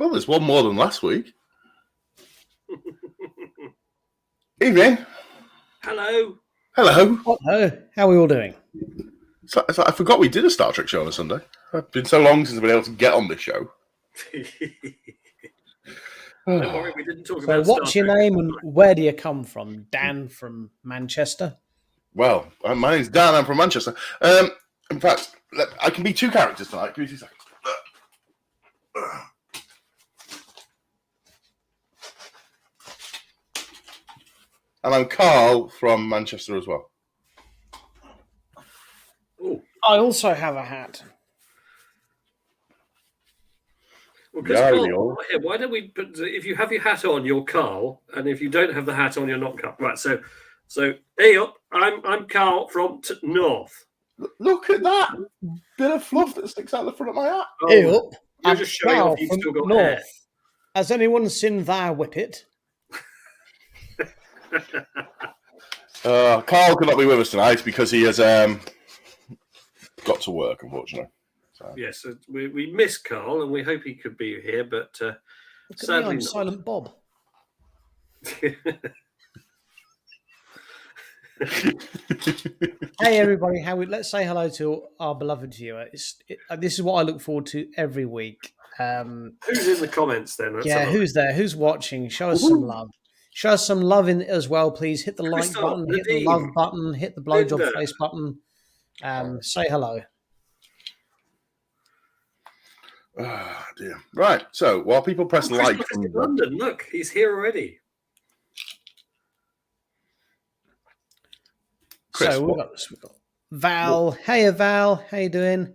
Well, there's one more than last week. Evening. Hello. Hello. Hello. How are we all doing? So I forgot we did a Star Trek show on a Sunday. It's been so long since I've been able to get on this show. Don't worry, we didn't talk about what's Star your Trek. name and where do you come from? Dan from Manchester? Well, my name's Dan. I'm from Manchester. In fact, I can be two characters tonight. Give me 2 seconds. And I'm Carl from Manchester as well. Ooh. I also have a hat. Well, Carl, why don't we put, if you have your hat on, you're Carl, and if you don't have the hat on, you're not Carl. Right, so hey up, I'm Carl from North. Look at that bit of fluff that sticks out the front of my hat. Oh, hey up, you're just showing off you've still got hair. Has anyone seen that whippet? Carl could not be with us tonight because he has got to work, unfortunately. So. Yes, we miss Carl and we hope he could be here, but sadly not. Silent Bob. Hey everybody, let's say hello to our beloved viewer. This is what I look forward to every week. Who's in the comments then? Who's there? Who's watching? Show us some love. Show us some love in as well, please. Hit the like button, hit the love button, hit the blowjob face button. Say hello. Oh, dear. Right, so while people press like... in London, look, he's here already. Chris, so we've got Val. What? Hey, Val. How you doing?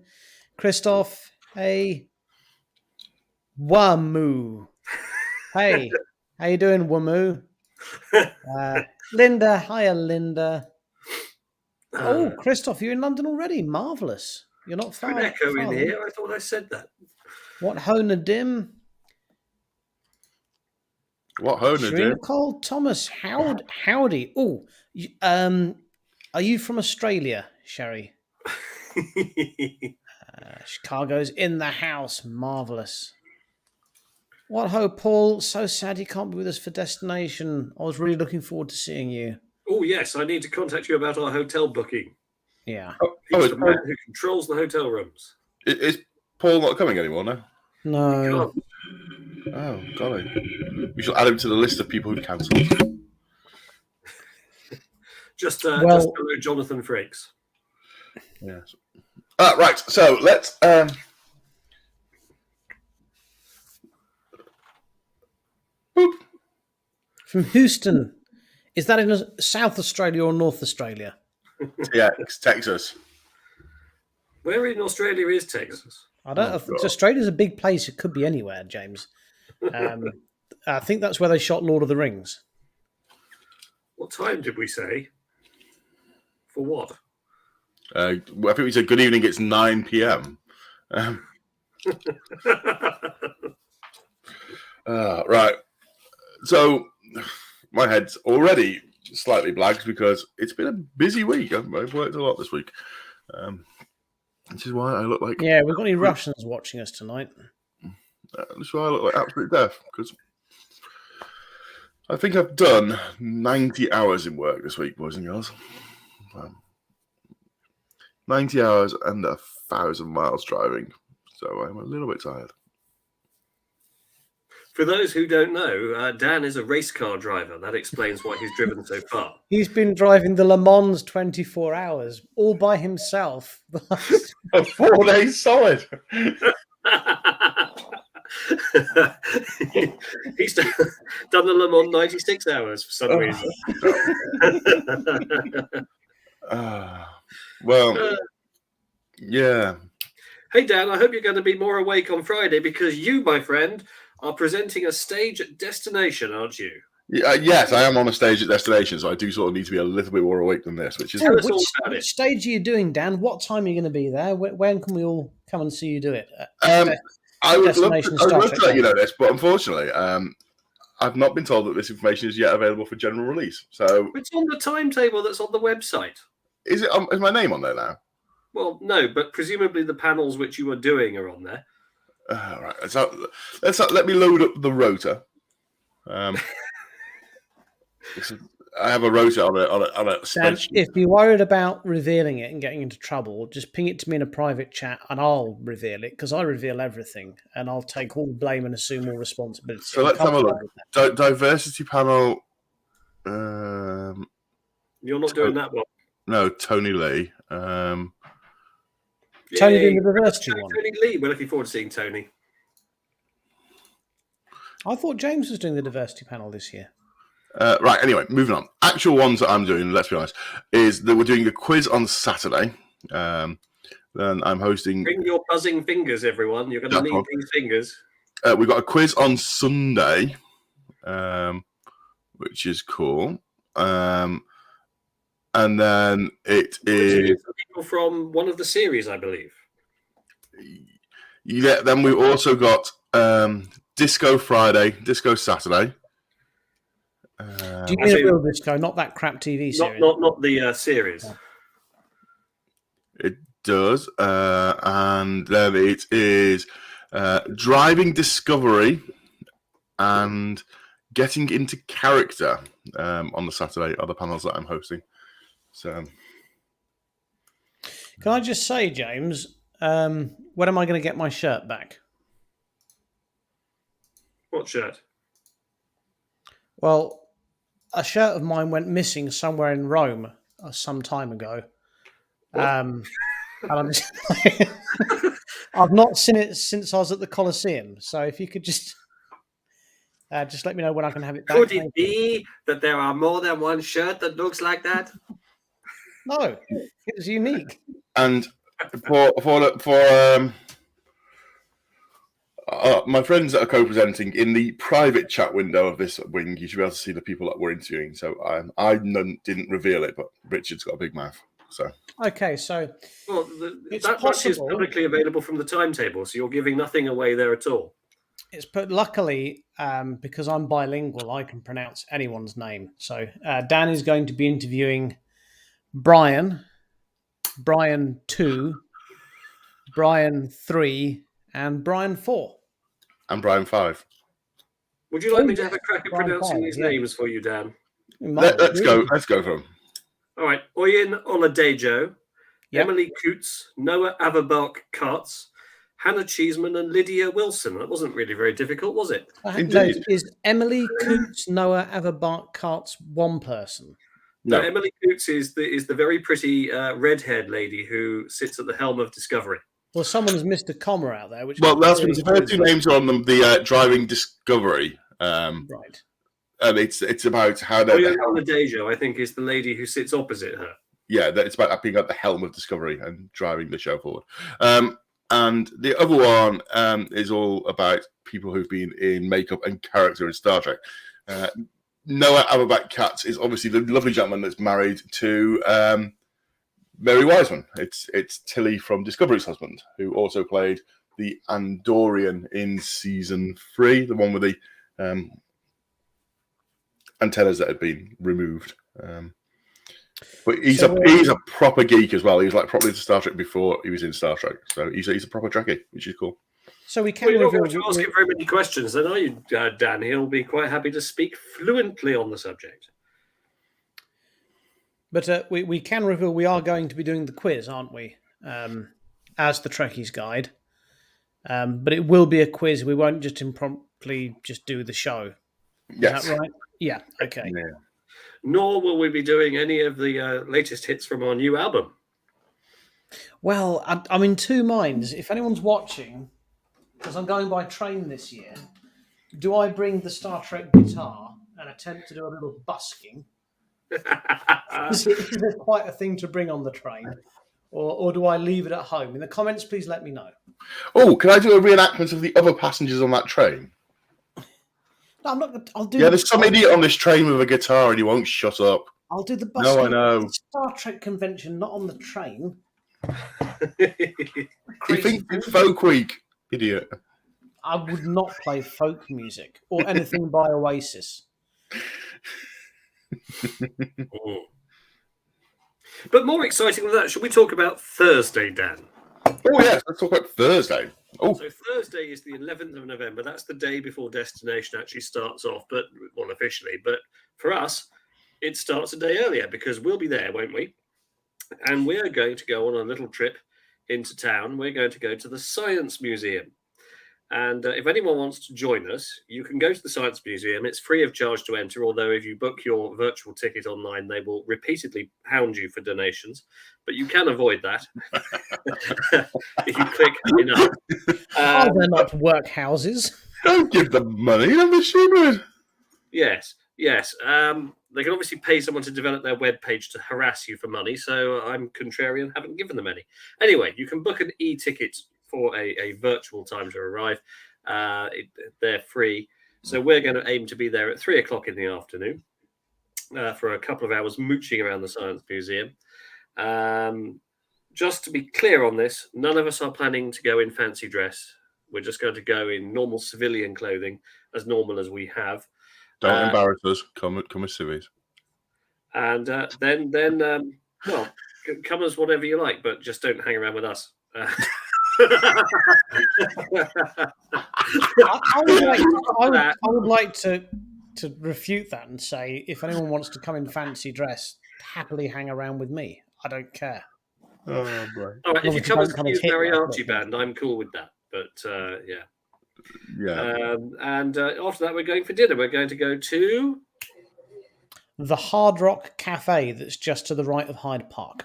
Christoph. Hey. Wamu. Hey. How you doing, Wamu? Linda. Hiya, Linda. Oh, Christoph, you're in London already. Marvellous. You're not far. An echo in here. I thought I said that. What Hona Dim? What Hona Dim? Nicole Thomas. Howdy. Oh, are you from Australia, Sherry? Chicago's in the house. Marvellous. What ho, Paul? So sad you can't be with us for Destination. I was really looking forward to seeing you. Oh, yes. I need to contact you about our hotel booking. Yeah. He's the man who controls the hotel rooms. Is Paul not coming anymore now? No. Oh, golly. We shall add him to the list of people who've cancelled. Just below Jonathan Frakes. Yes. Right, so let's... From Houston. Is that in South Australia or North Australia? Yeah, it's Texas. Where in Australia is Texas? I don't know. Australia's a big place. It could be anywhere, James. I think that's where they shot Lord of the Rings. What time did we say? For what? I think we said good evening. It's 9 p.m. Right. So my head's already slightly blagged because it's been a busy week. I've worked a lot this week. Which is why I look like... Yeah, we've got any Russians watching us tonight. That's why I look like absolute death, because I think I've done 90 hours in work this week, boys and girls. 90 hours and 1,000 miles driving, so I'm a little bit tired. For those who don't know, Dan is a race car driver. That explains why he's driven so far. He's been driving the Le Mans 24 hours all by himself. A 4 days solid. He's done the Le Mans 96 hours for some reason. Yeah. Hey, Dan, I hope you're going to be more awake on Friday because you, my friend, are presenting a stage at Destination, aren't you? Yes, I am on a stage at Destination, so I do sort of need to be a little bit more awake than this, which is... Which stage are you doing, Dan? What time are you going to be there? When can we all come and see you do it? I would love to let you know this, but unfortunately, I've not been told that this information is yet available for general release. So it's on the timetable that's on the website. Is it? Is my name on there now? Well, no, but presumably the panels which you are doing are on there. Right. So let me load up the rotor. I have a rotor on a spreadsheet. If you're worried about revealing it and getting into trouble, just ping it to me in a private chat and I'll reveal it because I reveal everything and I'll take all blame and assume all responsibility. So let's have a look. Diversity panel. You're not doing that one. No, Tony Lee. Tony doing the diversity one. Tony Lee. We're looking forward to seeing Tony. I thought James was doing the diversity panel this year. Right, anyway, moving on. Actual ones that I'm doing, let's be honest, is that we're doing a quiz on Saturday. Then I'm hosting... Bring your buzzing fingers, everyone. You're going to need these fingers. We've got a quiz on Sunday, which is cool. And then it is... People from one of the series, I believe. Yeah, then we've also got Disco Friday, Disco Saturday. Do you mean a real disco, not that crap TV series? Not the series. It does. And then it is Driving Discovery and Getting into Character on the Saturday are the panels that I'm hosting. So, can I just say, James, when am I going to get my shirt back? What shirt? Well, a shirt of mine went missing somewhere in Rome some time ago. And I'm just I've not seen it since I was at the Colosseum. So if you could just let me know when I can have it back. Could it be that there are more than one shirt that looks like that? No, it was unique. And for my friends that are co-presenting, in the private chat window of this wing, you should be able to see the people that we're interviewing. So I didn't reveal it, but Richard's got a big mouth. So okay, so that much is publicly available from the timetable, so you're giving nothing away there at all. Luckily, because I'm bilingual, I can pronounce anyone's name. So Dan is going to be interviewing Brian 2, Brian 3, and Brian 4. And Brian 5. Would you like me to have a crack at pronouncing these names for you, Dan? Let's go for them. All right. Oyin Oladejo, Emily Coots, Noah Averbach Katz, Hannah Cheeseman, and Lydia Wilson. That wasn't really very difficult, was it? Indeed. No, is Emily Coots, Noah Averbach Katz one person? No, Emily Coots is the very pretty red-haired lady who sits at the helm of Discovery. Well, someone has missed a comma out there. That's the first two names are on the Driving Discovery. Right. And it's about how they're... Oladejo, I think, is the lady who sits opposite her. Yeah, it's about being at the helm of Discovery and driving the show forward. And the other one is all about people who've been in makeup and character in Star Trek. Noah Averbach Katz is obviously the lovely gentleman that's married to Mary Wiseman. It's Tilly from Discovery's husband, who also played the Andorian in season 3, the one with the antennas that had been removed. But he's a proper geek as well. He was like properly into Star Trek before he was in Star Trek. So he's a proper Trekkie, which is cool. So we can reveal... to ask him very many questions, then are you, Dan? He'll be quite happy to speak fluently on the subject. But we can reveal we are going to be doing the quiz, aren't we? As the Trekkie's Guide. But it will be a quiz. We won't just impromptu just do the show. Yes. Is that right? Yeah. Okay. Yeah. Nor will we be doing any of the latest hits from our new album. Well, I'm in two minds. If anyone's watching, because I'm going by train this year, do I bring the Star Trek guitar and attempt to do a little busking? Is there quite a thing to bring on the train? Or do I leave it at home? In the comments, please let me know. Oh, can I do a reenactment of the other passengers on that train? No, I'm not. I'll do. Yeah, there's some idiot on this train with a guitar and he won't shut up. I'll do the busking. No, I know. At the Star Trek convention, not on the train. You think it's Folk Week, idiot. I would not play folk music or anything by Oasis. But more exciting than that, should we talk about Thursday, Dan? Oh, yes. Let's talk about Thursday. Oh, So Thursday is the 11th of November. That's the day before Destination actually starts off, but well, officially. But for us, it starts a day earlier because we'll be there, won't we? And we're going to go on a little trip into town. We're going to go to the Science Museum. And if anyone wants to join us, you can go to the Science Museum. It's free of charge to enter, although if you book your virtual ticket online, they will repeatedly hound you for donations. But you can avoid that if you click enough. Are there not workhouses? don't give them money. Don't be stupid. Yes. They can obviously pay someone to develop their web page to harass you for money. So I'm contrarian, haven't given them any. Anyway, you can book an e-ticket for a virtual time to arrive. They're free. So we're going to aim to be there at 3:00 in the afternoon for a couple of hours mooching around the Science Museum. Just to be clear on this, none of us are planning to go in fancy dress. We're just going to go in normal civilian clothing, as normal as we have. Don't embarrass us. Come as civvies. And then, well, come as whatever you like, but just don't hang around with us. I would like to refute that and say, if anyone wants to come in fancy dress, happily hang around with me. I don't care. Oh, boy. All right, if you come as Come a as Hitler, Mariachi band, I'm cool with that. But yeah. Yeah. And after that, we're going for dinner. We're going to go to The Hard Rock Cafe that's just to the right of Hyde Park.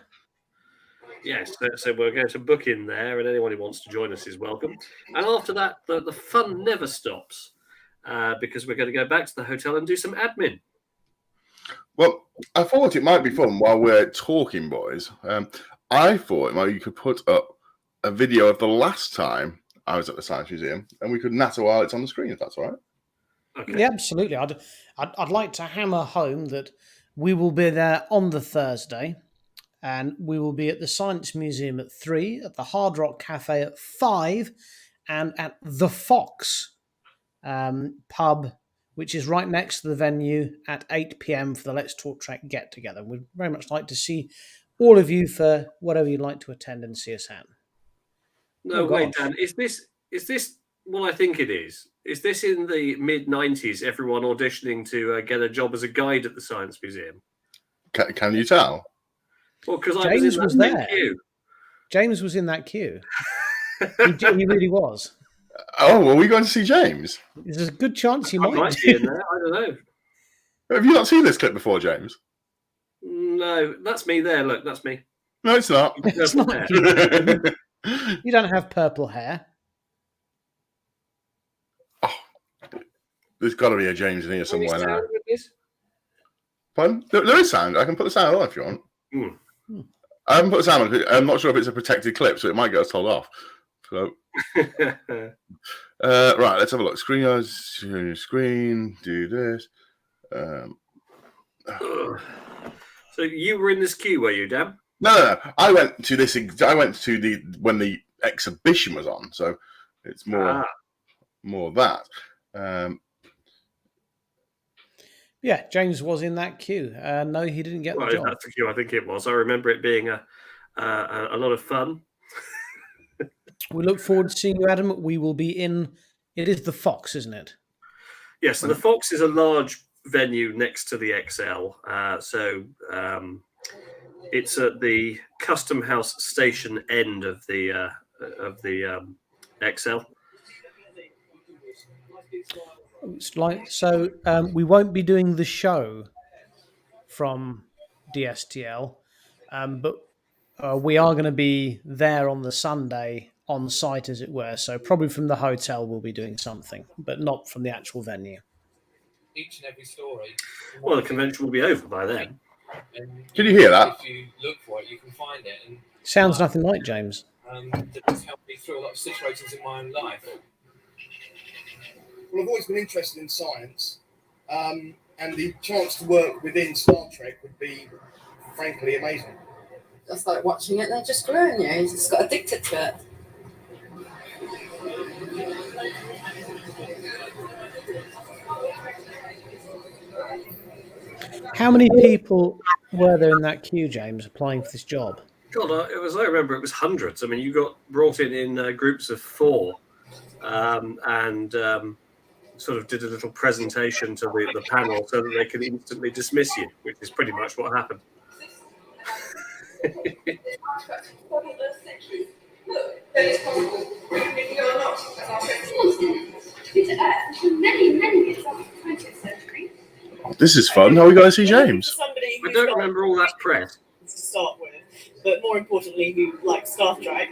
yes. So we're going to book in there, and anyone who wants to join us is welcome. And after that, the fun never stops because we're going to go back to the hotel and do some admin. Well, I thought it might be fun while we're talking, boys. I thought you could put up a video of the last time I was at the Science Museum, and we could natter while it's on the screen, if that's all right. Okay. Yeah, absolutely. I'd like to hammer home that we will be there on the Thursday, and we will be at the Science Museum at 3, at the Hard Rock Cafe at 5, and at the Fox pub, which is right next to the venue, at 8 p.m. for the Let's Talk Trek get together. We'd very much like to see all of you for whatever you'd like to attend and see us at. No, Oh, wait, gosh. Dan. Is this what I think it is? Is this in the mid-90s? Everyone auditioning to get a job as a guide at the Science Museum? Can you tell? Well, because James was there. queue. James was in that queue. He really was. Oh, are we going to see James? There's a good chance he I might might do. be in there. I don't know. Have you not seen this clip before, James? No, that's me there. Look, that's me. No, it's not. It's not There. you. You don't have purple hair. There's got to be a James in here Any somewhere now. sound with this? Pardon? There is sound. I can put the sound on if you want. Hmm. I haven't put the sound on. I'm not sure if it's a protected clip, so it might get us told off. So, right, let's have a look. Screen. Do this. So you were in this queue, were you, Dan? No. I went to this. I went to when the exhibition was on. So it's more that. Yeah, James was in that queue. No, he didn't get the job. That's the queue. I think it was. I remember it being a lot of fun. We look forward to seeing you, Adam. We will be in. It is the Fox, isn't it? Yes, so the Fox is a large venue next to the XL. It's at the Custom House station end of the XL. It's like so. We won't be doing the show from DSTL, but we are going to be there on the Sunday on site, as it were. So probably from the hotel we'll be doing something, but not from the actual venue. Each and every story. Well, the convention will be over by then. Can you hear that? If you look for it, you can find it. And Sounds nothing like James. that has helped me through a lot of situations in my own life. Well, I've always been interested in science, and the chance to work within Star Trek would be, frankly, amazing. Just like watching it, they just grew on you. You just got addicted to it. How many people were there in that queue, James, applying for this job? God, as I remember, it was hundreds. I mean, you got brought in groups of 4, and sort of did a little presentation to the panel so that they could instantly dismiss you, which is pretty much what happened. This is fun. How are we going to see James? Somebody I who's don't got remember all that press. to start with, but more importantly, who likes Star Trek,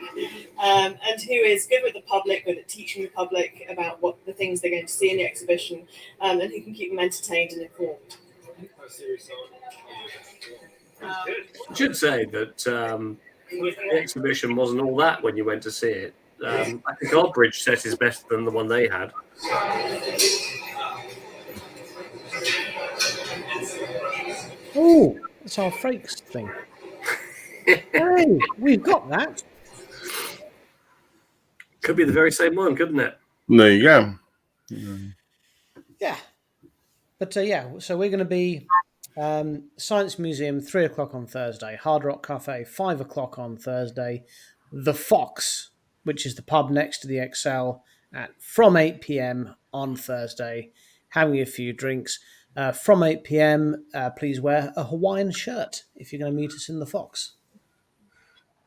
and who is good with the public, good at teaching the public about what the things they're going to see in the exhibition, and who can keep them entertained and informed. I should say that the exhibition wasn't all that when you went to see it. I think our bridge set is better than the one they had. Oh, it's our Frakes thing. Hey, we've got that. Could be the very same one, couldn't it? There you go. Yeah. But so we're going to be Science Museum, 3 o'clock on Thursday. Hard Rock Cafe, 5 o'clock on Thursday. The Fox, which is the pub next to the Excel, from 8 p.m. on Thursday, having a few drinks. From 8 p.m., please wear a Hawaiian shirt if you're going to meet us in the Fox.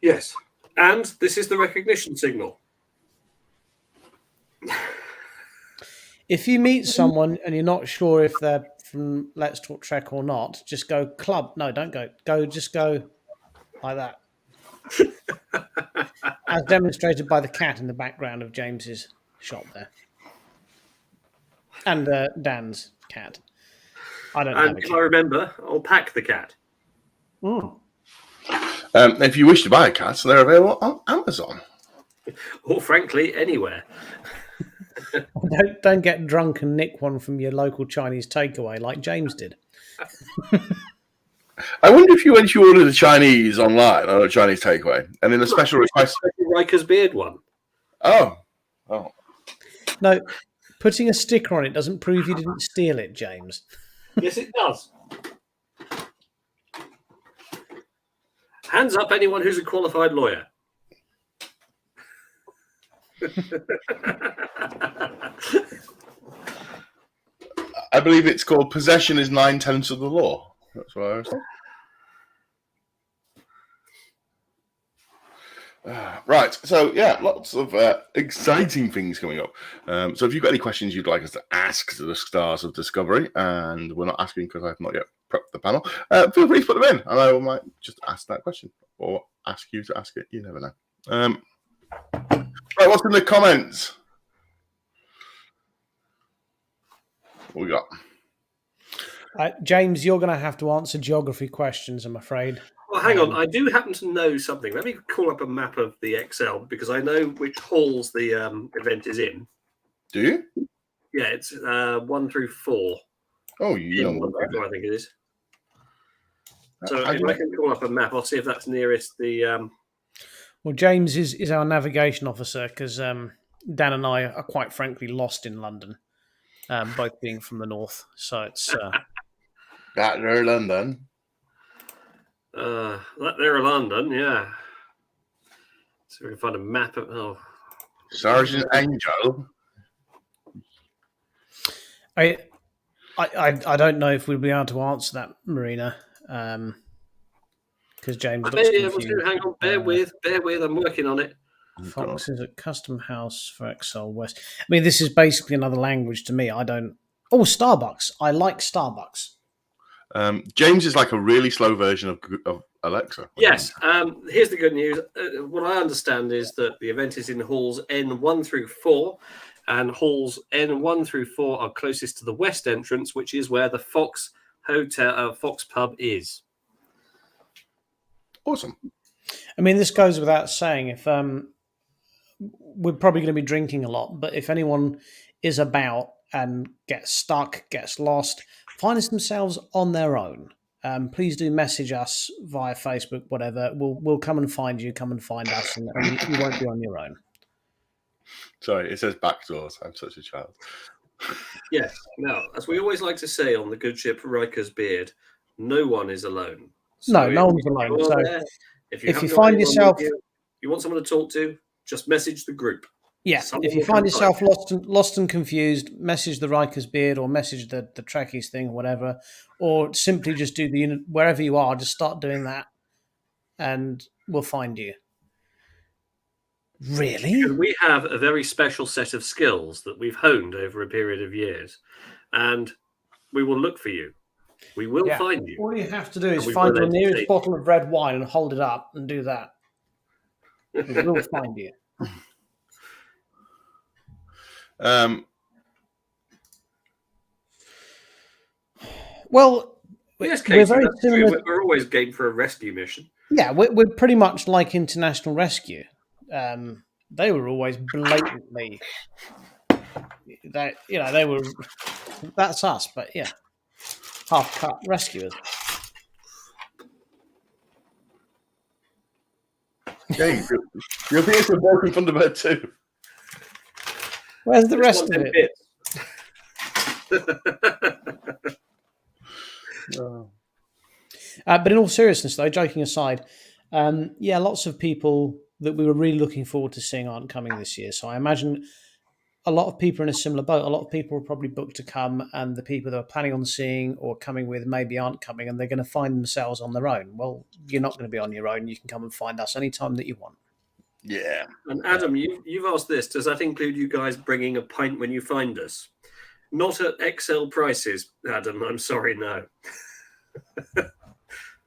Yes. And this is the recognition signal. If you meet someone and you're not sure if they're from Let's Talk Trek or not, just go club. No, don't go. Just go like that. As demonstrated by the cat in the background of James's shop there. And Dan's cat. I don't know. And if I remember, I'll pack the cat. Mm. If you wish to buy a cat, they're available on Amazon. Or frankly, anywhere. Don't get drunk and nick one from your local Chinese takeaway like James did. I wonder if you ordered a Chinese online or a Chinese takeaway, and in a special request, Riker's beard one. oh, No, putting a sticker on it doesn't prove you didn't steal it, James. Yes, it does. Hands up, anyone who's a qualified lawyer. I believe it's called possession is 9/10 of the law. That's what I was saying. Right, so yeah, lots of exciting things coming up. So if you've got any questions you'd like us to ask to the stars of Discovery, and we're not asking because I've not yet prepped the panel, feel free to put them in, and I might just ask that question or ask you to ask it. You never know. Right, what's in the comments? What we got? James, you're going to have to answer geography questions, I'm afraid. Well, hang on. I do happen to know something. Let me call up a map of the XL because I know which halls the event is in. Do you? Yeah, it's 1 through 4. Oh, you know. 1 through 4, I think it is. So I if I can call up a map, I'll see if that's nearest the... Well, James is our navigation officer because Dan and I are quite frankly lost in London, both being from the north. So it's... That there, London. That there in London, yeah. So we can find a map of... Oh. Sergeant Angel. I don't know if we'll be able to answer that, Marina, because James looks confused. Hang on, bear with. I'm working on it. Fox is at Custom House for Excel West. I mean, this is basically another language to me. I don't... Oh, Starbucks. I like Starbucks. James is like a really slow version of Alexa. Yes. Here's the good news. What I understand is that the event is in halls N1 through 4, and halls N1 through 4 are closest to the west entrance, which is where the Fox Hotel, Fox Pub is. Awesome. I mean, this goes without saying. If we're probably going to be drinking a lot, but if anyone is about and gets stuck, gets lost, finds themselves on their own, please do message us via Facebook, whatever. We'll come and find you, come and find us, and you won't be on your own. Sorry, it says back doors. I'm such a child. Yes. Now, as we always like to say on the good ship Riker's Beard, no one is alone. No one's alone. So If you, If you haven't got find anyone yourself- with you want someone to talk to, just message the group. Yeah, Someone if you will find come yourself lost and confused, message the Rikers Beard or message the Trekkies thing, whatever, or simply just do the wherever you are, just start doing that, and we'll find you. Really? Because we have a very special set of skills that we've honed over a period of years, and we will look for you. We will Yeah. find you. All you have to do is And we find will your nearest entertain. bottle of red wine and hold it up and do that. We will find you. Well, Yes, we're Katie, very that's true. similar. We're always game for a rescue mission. Yeah, we're pretty much like International Rescue. They were always blatantly, they were. That's us, but yeah, half cut rescuers. Okay, your ears were broken from the bed too. Where's the Just rest want of them it? bits. But in all seriousness, though, joking aside, yeah, lots of people that we were really looking forward to seeing aren't coming this year. So I imagine a lot of people are in a similar boat. A lot of people are probably booked to come, and the people that are planning on seeing or coming with maybe aren't coming, and they're going to find themselves on their own. Well, you're not going to be on your own. You can come and find us anytime that you want. Yeah. And Adam, you've asked this. Does that include you guys bringing a pint when you find us? Not at XL prices, Adam. I'm sorry, no.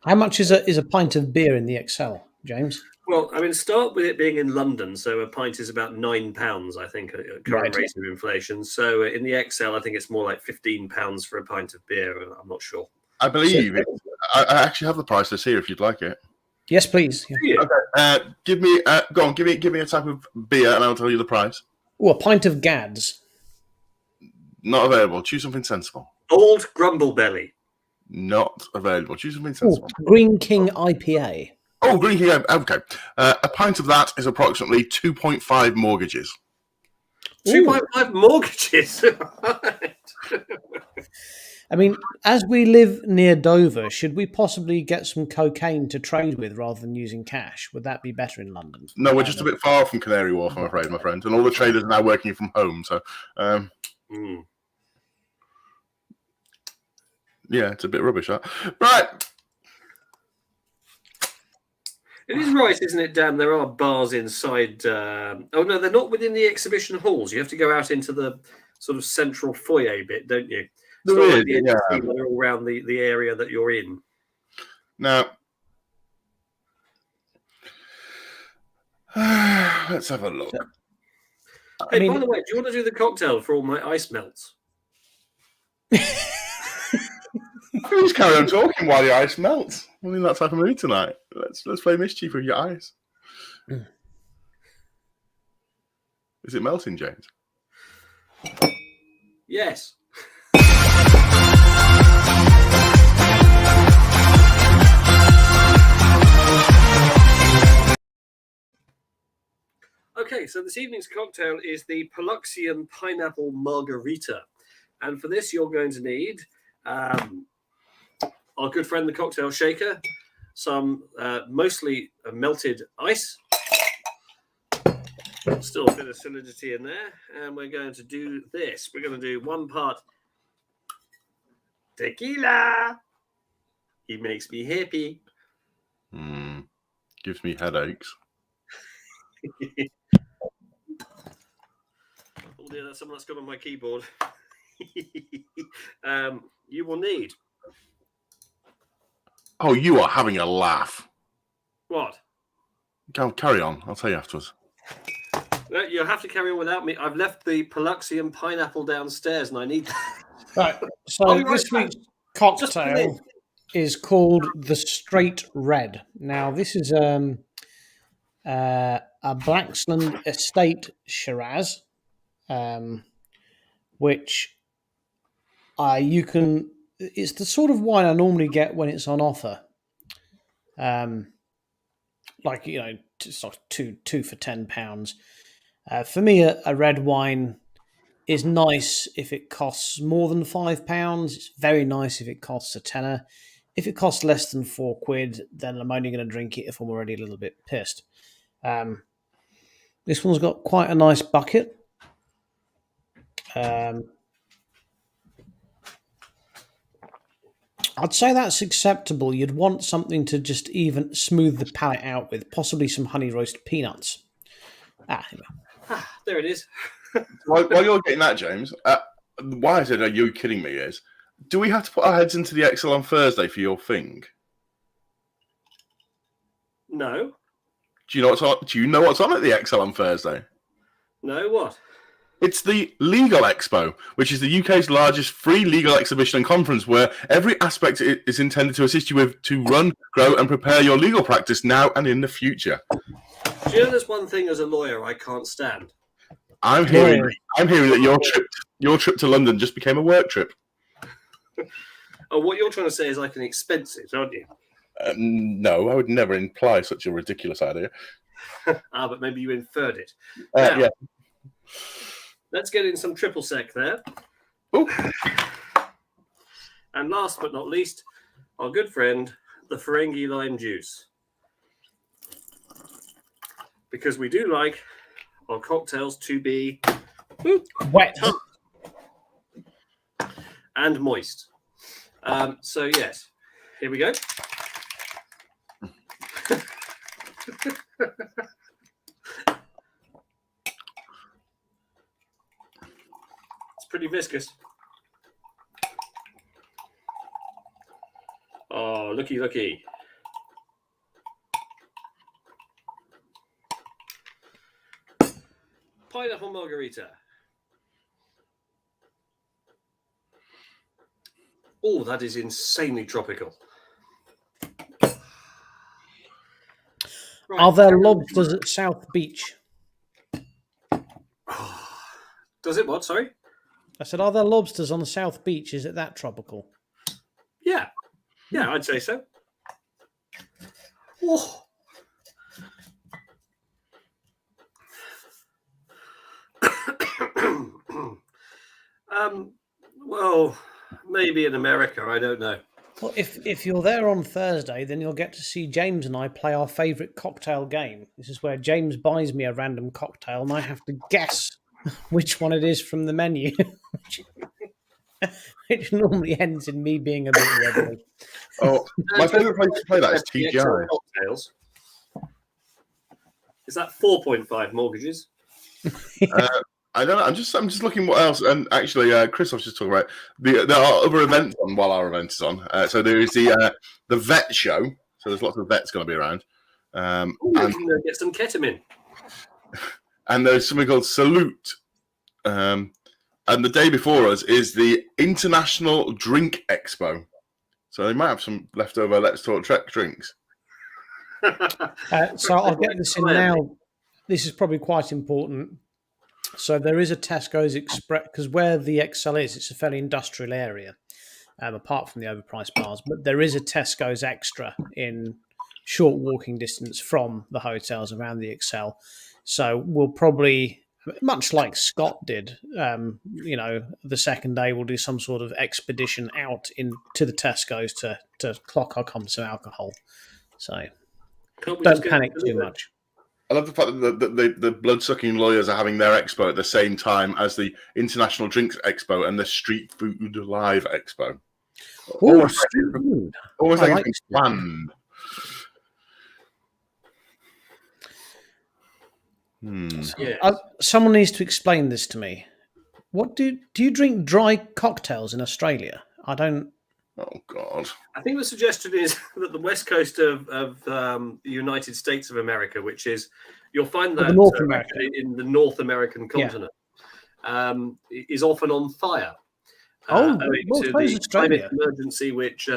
How much is a pint of beer in the Excel, James? Well, I mean, start with it being in London. So a pint is about £9, I think, at current Right. rate of inflation. So in the XL, I think it's more like £15 for a pint of beer. I'm not sure. I believe it. I actually have the price list here if you'd like it. Yes, please. Yeah. Do you? Okay. Give me give me a type of beer and I'll tell you the price. Oh, a pint of Gads. Not available. Choose something sensible. Old Grumble Belly. Not available. Choose something Oh, sensible. Green King IPA. Oh, Green King. Okay. A pint of that is approximately 2.5 mortgages. 2.5 mortgages. I mean, as we live near Dover, should we possibly get some cocaine to trade with rather than using cash? Would that be better in London? No, we're just a bit far from Canary Wharf, I'm afraid, my friend. And all the traders are now working from home. So, yeah, it's a bit rubbish, that. Right. It is right, isn't it, Dan? There are bars inside. Oh, no, they're not within the exhibition halls. You have to go out into the sort of central foyer bit, don't you? It's not like the NBC where they're all around the area that you're in. Now, let's have a look. Hey, by the way, do you want to do the cocktail for all my ice melts? Please carry on talking while your ice melts. I'm in that type of mood tonight. Let's play mischief with your ice. Is it melting, James? Yes. Okay, so this evening's cocktail is the Paluxian Pineapple Margarita. And for this, you're going to need our good friend, the cocktail shaker, some mostly melted ice, still a bit of solidity in there, and we're going to do this. We're going to do 1 part tequila. He makes me happy. Gives me headaches. Oh dear, that's someone that's got on my keyboard. You will need. Oh, you are having a laugh. What? Go, carry on. I'll tell you afterwards. No, you'll have to carry on without me. I've left the Paluxian pineapple downstairs and I need Right. So I'll be right this back. week's Just a cocktail minute. is called the Straight Red. Now, this is a Blaxland Estate Shiraz, which you can. It's the sort of wine I normally get when it's on offer. Like, you know, it's like two for £10. For me, a red wine is nice if it costs more than £5. It's very nice if it costs a tenner. if it costs less than £4, then I'm only going to drink it if I'm already a little bit pissed. This one's got quite a nice bucket. I'd say that's acceptable. You'd want something to just even smooth the palate out with, possibly some honey roast peanuts. There it is. While you're getting that, James, why I said, are you kidding me, is, do we have to put our heads into the Excel on Thursday for your thing? No. Do you know what's on? Do you know what's on at the Excel on Thursday? No, what? It's the Legal Expo, which is the UK's largest free legal exhibition and conference where every aspect is intended to assist you with to run, grow, and prepare your legal practice now and in the future. Do you know there's one thing as a lawyer I can't stand? I'm hearing that your trip to London just became a work trip. Oh, what you're trying to say is I can expense it, aren't you? No, I would never imply such a ridiculous idea. But maybe you inferred it. Yeah. Let's get in some triple sec there. Ooh. And last but not least, our good friend, the Ferengi lime juice. Because we do like our cocktails to be Wet. And moist. So yes, here we go. It's pretty viscous. Oh, looky. Pineapple margarita. Oh, that is insanely tropical. Right. Are there lobsters at South Beach? Does it what? Sorry? I said, are there lobsters on the South Beach? Is it that tropical? Yeah, I'd say so. Oh. Well, maybe in America, I don't know. Well, if you're there on Thursday, then you'll get to see James and I play our favourite cocktail game. This is where James buys me a random cocktail and I have to guess which one it is from the menu, which normally ends in me being a bit rebel. Oh, my favourite place to play that is TGI. Cocktails. Is that 4.5 mortgages? I don't know. I'm just looking what else. And actually, Chris was just talking about there are other events on while our event is on. So there is the vet show. So there's lots of vets going to be around. We can get some ketamine. And there's something called Salute. And the day before us is the International Drink Expo. So they might have some leftover Let's Talk Trek drinks. So I'll get this in now. This is probably quite important. So there is a Tesco's Express, because where the Excel is, it's a fairly industrial area, apart from the overpriced bars. But there is a Tesco's Extra in short walking distance from the hotels around the Excel. So we'll probably, much like Scott did, the second day we'll do some sort of expedition out to the Tesco's to clock our comps of alcohol. So don't panic too much. I love the fact that the blood-sucking lawyers are having their expo at the same time as the International Drinks Expo and the Street Food Live Expo. Almost like it's planned. Yeah. Someone needs to explain this to me. What do you drink dry cocktails in Australia? I don't. Oh God! I think the suggestion is that the west coast of the United States of America, which is you'll find that North America. in the North American continent, is often on fire. To the climate emergency, which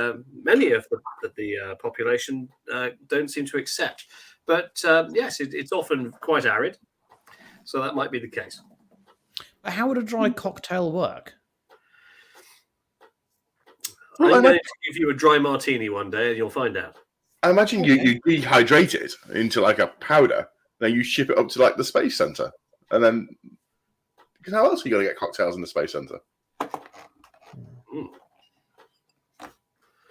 many of the population don't seem to accept. But yes, it's often quite arid, so that might be the case. But how would a dry cocktail work? I'm going to give you a dry martini one day and you'll find out. I imagine you dehydrate it into like a powder, then you ship it up to like the space center. And then, because how else are you going to get cocktails in the space center?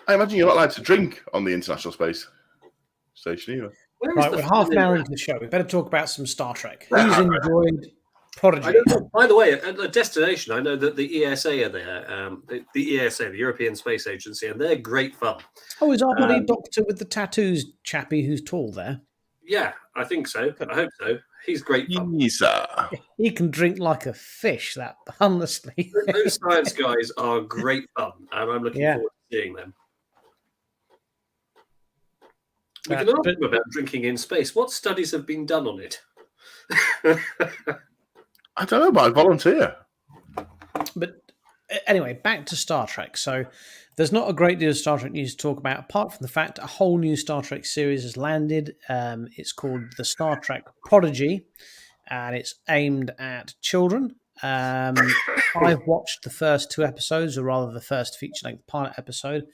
I imagine you're not allowed to drink on the International Space Station either. Where is Right, the we're fun half an in hour that? into the show. We better talk about some Star Trek. Yeah. Who's enjoyed I Prodigy? don't know. By the way, at the destination, I know that the ESA are there. The ESA, the European Space Agency, and they're great fun. Oh, is our bloody doctor with the tattoos chappie who's tall there? Yeah, I think so. I hope so. He's great fun. Yes, He can drink like a fish, that, honestly. Those science guys are great fun, and I'm looking Yeah. forward to seeing them. We Uh, can ask but- them about drinking in space. What studies have been done on it? I don't know, but I'd volunteer. But anyway, back to Star Trek. So there's not a great deal of Star Trek news to talk about, apart from the fact a whole new Star Trek series has landed. It's called the Star Trek Prodigy, and it's aimed at children. I've watched the first 2 episodes, or rather the first feature-length pilot episode.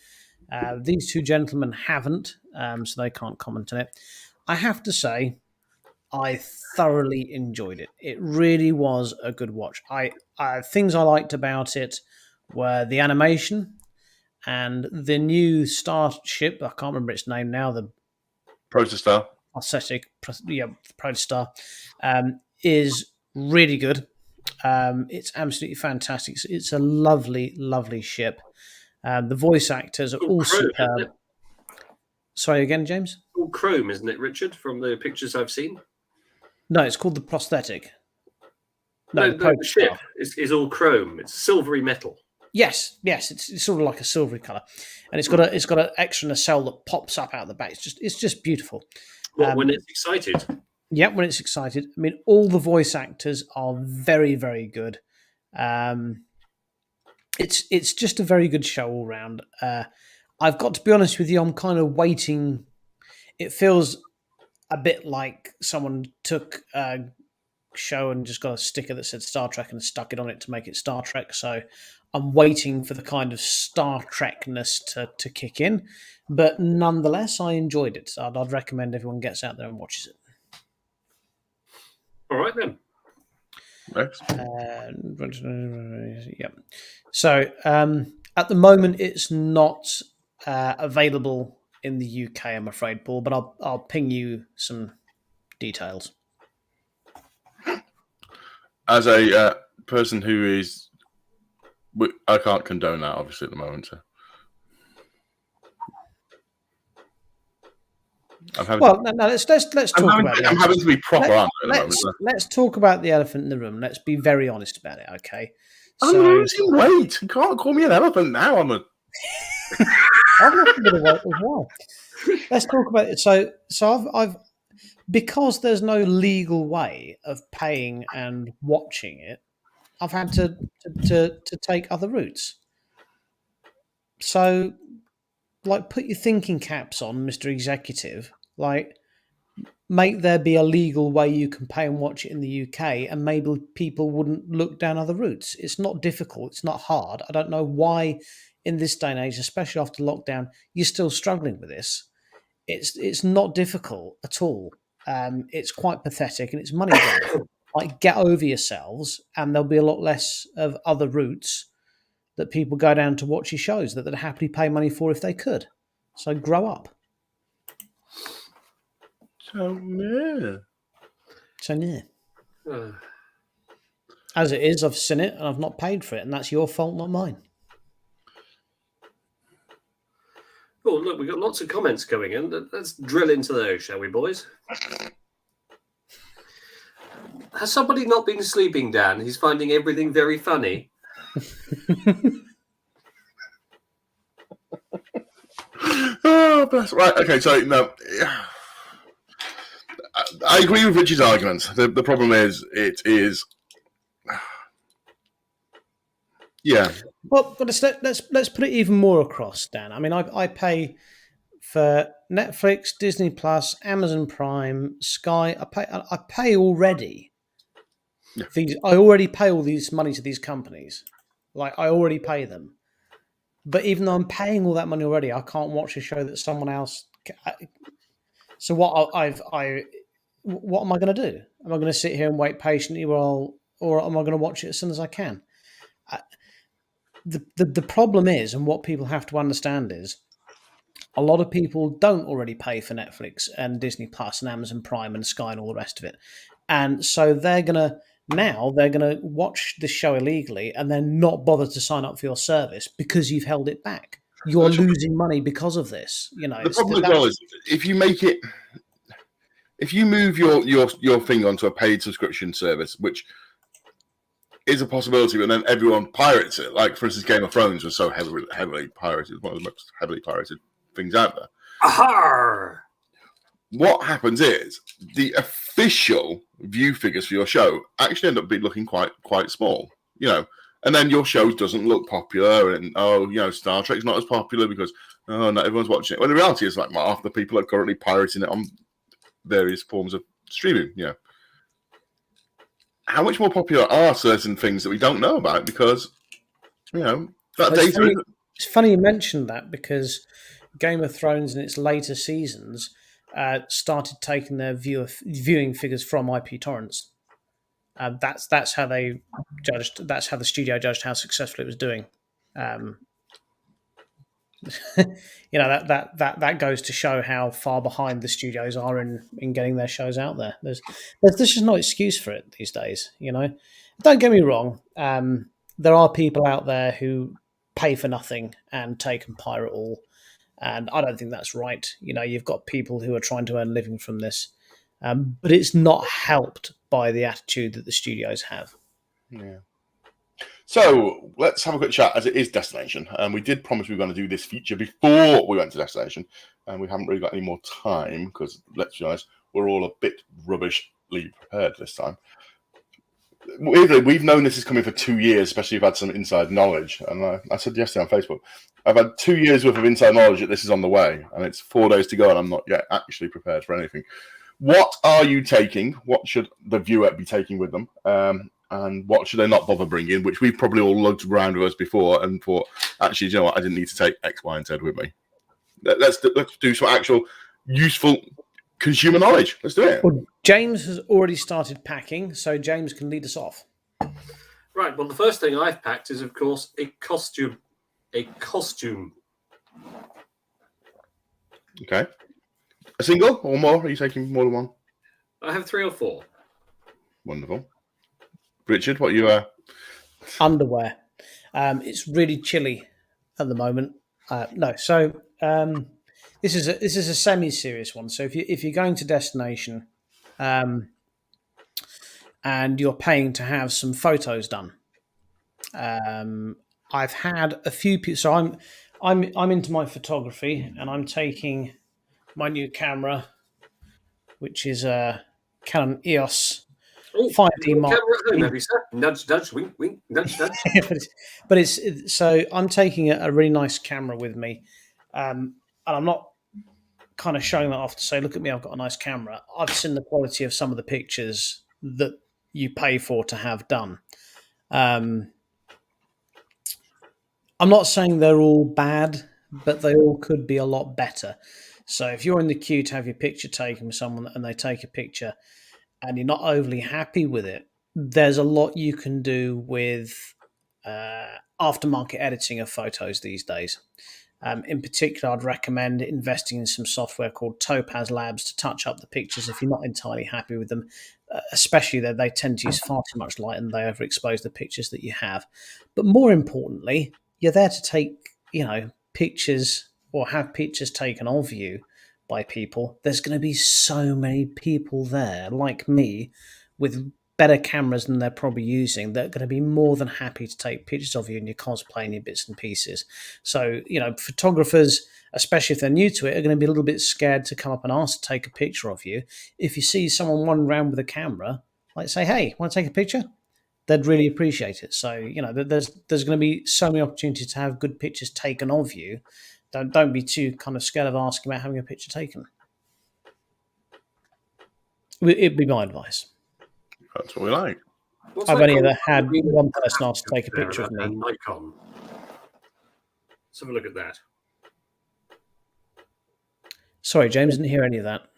These 2 gentlemen haven't, so they can't comment on it. I have to say, I thoroughly enjoyed it. It really was a good watch. Things I liked about it were the animation and the new starship. I can't remember its name now. The Protostar. prosthetic, Protostar, is really good. It's absolutely fantastic. It's a lovely, lovely ship. The voice actors are all Chrome, isn't superb. it? Sorry again, James? All chrome, isn't it, Richard? From the pictures I've seen. No, it's called the prosthetic. No, the the Protostar. ship is all chrome. It's silvery metal. Yes, it's sort of like a silvery color, and it's got an extra nacelle that pops up out of the back. It's just beautiful. When it's excited. Yeah, when it's excited. I mean, all the voice actors are very, very good. It's just a very good show all round. I've got to be honest with you, I'm kind of waiting. It feels a bit like someone took a show and just got a sticker that said Star Trek and stuck it on it to make it Star Trek. So I'm waiting for the kind of Star Trekness to kick in. But nonetheless, I enjoyed it. So I'd recommend everyone gets out there and watches it. All right, then. Next. Yeah. So at the moment, it's not available in the UK, I'm afraid, Paul. But I'll ping you some details. As a person who is, I can't condone that obviously at the moment. So. Well, no, let's talk about it. I'm having to be proper on it at the moment. Let's talk about the elephant in the room. Let's be very honest about it, okay? I'm losing weight. You can't call me an elephant now. I'm losing a bit of weight as well. Let's talk about it. So I've because there's no legal way of paying and watching it, I've had to take other routes. So, like, put your thinking caps on, Mr. Executive. Like, make there be a legal way you can pay and watch it in the UK, and maybe people wouldn't look down other routes. It's not difficult. It's not hard. I don't know why, in this day and age, especially after lockdown, you're still struggling with this. It's not difficult at all. It's quite pathetic, and it's money grab. Like, get over yourselves, and there'll be a lot less of other routes that people go down to watch your shows that they'd happily pay money for if they could. So grow up. So yeah. As it is, I've seen it and I've not paid for it, and that's your fault, not mine. Oh, look, we've got lots of comments coming in. Let's drill into those, shall we, boys? Has somebody not been sleeping, Dan? He's finding everything very funny. Oh, bless. Right. Okay. So no, I agree with Richard's arguments. The problem is, it is. Yeah. Well, but let's put it even more across, Dan. I mean, I pay for Netflix, Disney Plus, Amazon Prime, Sky. I pay already. Yeah. I already pay all these money to these companies. Like, I already pay them. But even though I'm paying all that money already, I can't watch a show that someone else. So what what am I going to do? Am I going to sit here and wait patiently or am I going to watch it as soon as I can? The problem is, and what people have to understand is, a lot of people don't already pay for Netflix and Disney Plus and Amazon Prime and Sky and all the rest of it. And so they're going to watch the show illegally and then not bother to sign up for your service because you've held it back. You're losing money because of this. You know, The problem as well is if you move your thing onto a paid subscription service, which is a possibility, but then everyone pirates it. Like, for instance, Game of Thrones was so heavily pirated, one of the most heavily pirated things out there. Aha! What happens is the official view figures for your show actually end up looking quite small, you know, and then your show doesn't look popular, and Star Trek's not as popular because not everyone's watching it. Well, the reality is like half the people are currently pirating it on various forms of streaming, you know. How much more popular are certain things that we don't know about because, you know, that data. It's funny you mentioned that because Game of Thrones in its later seasons started taking their viewing figures from IP torrents. That's how they judged. That's how the studio judged how successful it was doing. You know, that goes to show how far behind the studios are in getting their shows out there. There's just no excuse for it these days. You know, don't get me wrong. There are people out there who pay for nothing and take and pirate all, and I don't think that's right. You know, you've got people who are trying to earn a living from this, but it's not helped by the attitude that the studios have. Yeah. So let's have a quick chat as it is Destination. We did promise we were going to do this feature before we went to Destination, and we haven't really got any more time because, let's be honest, we're all a bit rubbishly prepared this time. We've known this is coming for 2 years, especially if you've had some inside knowledge. And I said yesterday on Facebook, I've had 2 years worth of inside knowledge that this is on the way, and it's 4 days to go, and I'm not yet actually prepared for anything. What are you taking? What should the viewer be taking with them? And what should they not bother bringing, which we've probably all lugged around with us before and thought, actually, you know what, I didn't need to take X, Y, and Z with me. Let's do some actual useful consumer knowledge. Let's do it. Well, James has already started packing, so James can lead us off. Right, well, the first thing I've packed is, of course, a costume. A costume. Okay. A single or more? Are you taking more than one? I have 3 or 4. Wonderful. Richard, what you Underwear. It's really chilly at the moment. This is a semi-serious one. So if you're going to Destination, and you're paying to have some photos done, I've had a few people. So I'm into my photography, and I'm taking my new camera, which is a Canon EOS 5D Mark. Camera at home, have you, sir? Nudge, nudge, wink, wink, nudge, nudge. but it's so I'm taking a really nice camera with me, and I'm not kind of showing that off to say, look at me, I've got a nice camera. I've seen the quality of some of the pictures that you pay for to have done. I'm not saying they're all bad, but they all could be a lot better. So if you're in the queue to have your picture taken with someone and they take a picture and you're not overly happy with it, there's a lot you can do with aftermarket editing of photos these days. In particular, I'd recommend investing in some software called Topaz Labs to touch up the pictures if you're not entirely happy with them, especially that they tend to use far too much light and they overexpose the pictures that you have. But more importantly, you're there to take, pictures or have pictures taken of you by people. There's going to be so many people there like me with better cameras than they're probably using. They're going to be more than happy to take pictures of you and your cosplay and your bits and pieces. So, photographers, especially if they're new to it, are going to be a little bit scared to come up and ask to take a picture of you. If you see someone wandering around with a camera, like say, hey, want to take a picture? They'd really appreciate it. So, there's going to be so many opportunities to have good pictures taken of you. Don't be too kind of scared of asking about having a picture taken. It'd be my advice. That's what we like. I've only ever had one person ask to take a picture of me. Nikon. Let's have a look at that. Sorry, James, didn't hear any of that.